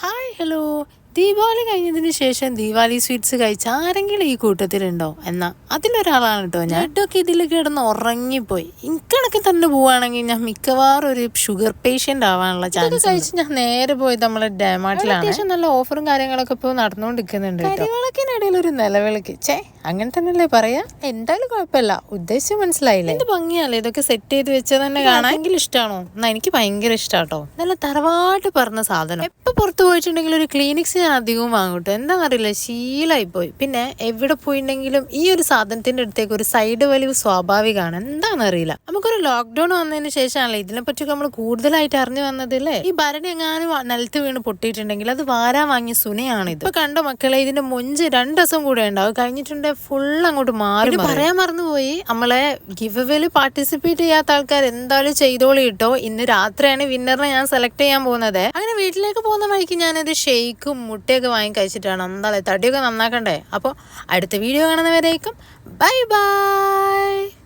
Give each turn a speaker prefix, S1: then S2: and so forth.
S1: Hi hello. Deepavali കഴിഞ്ഞതിന് ശേഷം Deepavali sweets കഴിച്ച ആരെങ്കിലും ഈ കൂട്ടത്തിലുണ്ടോ എന്നാ അതിലൊരാളാണ് കേട്ടോ ഞാൻ. ലഡ്ഡൊക്കെ ഇതിൽ കിടന്ന് ഉറങ്ങിപ്പോയി. ഇക്കണക്ക് തന്നെ പോവുകയാണെങ്കിൽ ഞാൻ മിക്കവാറും ഒരു ഷുഗർ പേഷ്യൻ്റ് ആവാനുള്ള ചാൻസ് കഴിച്ച് ഞാൻ നേരെ പോയത് നമ്മളെ ഡാമാർട്ടിലാണ്. അത്യാവശ്യം നല്ല ഓഫറും കാര്യങ്ങളൊക്കെ ഇപ്പോൾ നടന്നുകൊണ്ടിരിക്കുന്നുണ്ട്. കരിവിളക്കിനിടയിൽ ഒരു നിലവിളക്ക് അങ്ങനെ തന്നെയല്ലേ പറയാ. എന്തായാലും കുഴപ്പമില്ല, ഉദ്ദേശിച്ച് മനസ്സിലായില്ലേ. എന്ത് ഭംഗിയല്ലേ ഇതൊക്കെ സെറ്റ് ചെയ്ത് വെച്ചത് തന്നെ കാണാമെങ്കിൽ ഇഷ്ടമാണോ എന്നാ എനിക്ക് ഭയങ്കര ഇഷ്ടാട്ടോ. നല്ല തറവാട്ട് പറഞ്ഞ സാധനം. എപ്പോൾ പുറത്ത് പോയിട്ടുണ്ടെങ്കിൽ ഒരു ക്ലിനിക്സ് ഞാൻ അധികവും വാങ്ങൂട്ടോ. എന്താണെന്നറിയില്ല, ശീലമായിപ്പോയി. പിന്നെ എവിടെ പോയിട്ടുണ്ടെങ്കിലും ഈ ഒരു സാധനത്തിന്റെ അടുത്തേക്ക് ഒരു സൈഡ് വലിവ് സ്വാഭാവികമാണ്. എന്താണെന്നറിയില്ല. നമുക്കൊരു ലോക്ക്ഡൌൺ വന്നതിന് ശേഷമാണല്ലോ ഇതിനെപ്പറ്റിയൊക്കെ നമ്മൾ കൂടുതലായിട്ട് അറിഞ്ഞു വന്നതല്ലേ. ഈ ഭരണി എങ്ങാനും നിലത്ത് വീണ് പൊട്ടിയിട്ടുണ്ടെങ്കിൽ അത് വാരാൻ വാങ്ങിയ സുനയാണിത്. ഇപ്പൊ കണ്ടോ മക്കളെ, ഇതിന്റെ മൊഞ്ച് 2 ദിവസം കൂടെ ഉണ്ടാവും, കഴിഞ്ഞിട്ടുണ്ടെങ്കിൽ ഫുൾ അങ്ങോട്ട് മാറി. പറയാൻ മറന്നുപോയി, നമ്മളെ ഗിവ് അവേയിൽ പാർട്ടിസിപ്പേറ്റ് ചെയ്യാത്ത ആൾക്കാർ എന്തായാലും ചെയ്തോളി കേട്ടോ. ഇന്ന് രാത്രിയാണ് വിന്നറിനെ ഞാൻ സെലക്ട് ചെയ്യാൻ പോകുന്നത്. അങ്ങനെ വീട്ടിലേക്ക് പോകുന്ന വഴിക്ക് ഞാനൊരു ഷെയ്ക്കും മുട്ടയൊക്കെ വാങ്ങി കഴിച്ചിട്ടാണ്. എന്താ തടിയൊക്കെ നന്നാക്കണ്ടേ. അപ്പോൾ അടുത്ത വീഡിയോ കാണുന്നവരേക്കും ബൈ ബൈ.